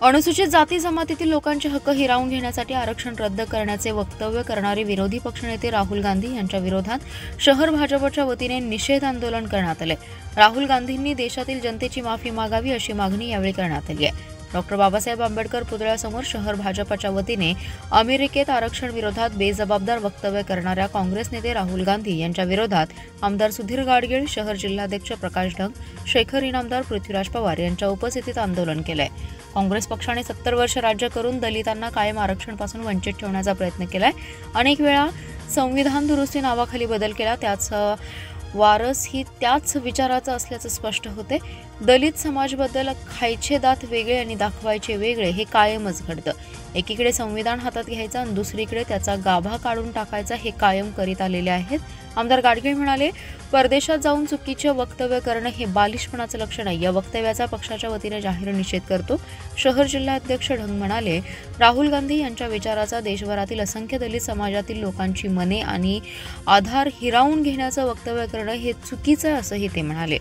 अनुसूचित जाती जमातीतील लोकांचे हक्क हिरावून घेण्यासाठी आरक्षण रद्द करण्याचे वक्तव्य करणारे विरोधी पक्षनेते राहुल गांधी यांच्या विरोधात शहर भाजपच्या वतीने निषेध आंदोलन करण्यात आले। राहुल गांधींनी देशातील जनतेची माफी मागावी अशी मागणी यावेळी करण्यात आली आहे। डॉक्टर बाबासाहेब आंबेडकर पुतळ्यासमोर शहर भाजपच्या वतीने अमेरिकेत आरक्षण विरोधात बेजबाबदार वक्तव्य करणाऱ्या काँग्रेस नेते राहुल गांधी यांच्या विरोधात आमदार सुधीर गाडगीळ, शहर जिल्हाध्यक्ष प्रकाश ढग, शेखर इनामदार पृथ्वीराज पवार यांच्या उपस्थितीत आंदोलन केलंय। काँग्रेस पक्षाने 70 वर्ष राज्य करून दलितांना कायम आरक्षणापासून वंचित ठेवण्याचा प्रयत्न केलाय। अनेक वेळा संविधान दुरुस्ती नावाखाली बदल केला, त्याच वारस ही त्याच विचाराचा असल्याचं स्पष्ट होते। दलित समाजाबद्दल खायचे दात वेगळे आणि दाखवायचे वेगळे हे कायमच घडतं। एकीकडे संविधान हातात घ्यायचा आणि दुसरीकडे त्याचा गाभा काढून टाकायचा हे कायम करीत आलेले आहेत। आमदार गाडगीळ म्हणाले, परदेशात जाऊन चुकीचे वक्तव्य करणं हे बालिशपणाचं लक्षण आहे। या वक्तव्याचा पक्षाच्या वतीने जाहीर निषेध करतो। शहर जिल्हाध्यक्ष ढंग म्हणाले, राहुल गांधी यांच्या विचाराचा देशभरातील असंख्य दलित समाजातील लोकांची मने आणि आधार हिरावून घेण्याचं वक्तव्य करणं हे चुकीचं आहे असंही ते म्हणाले।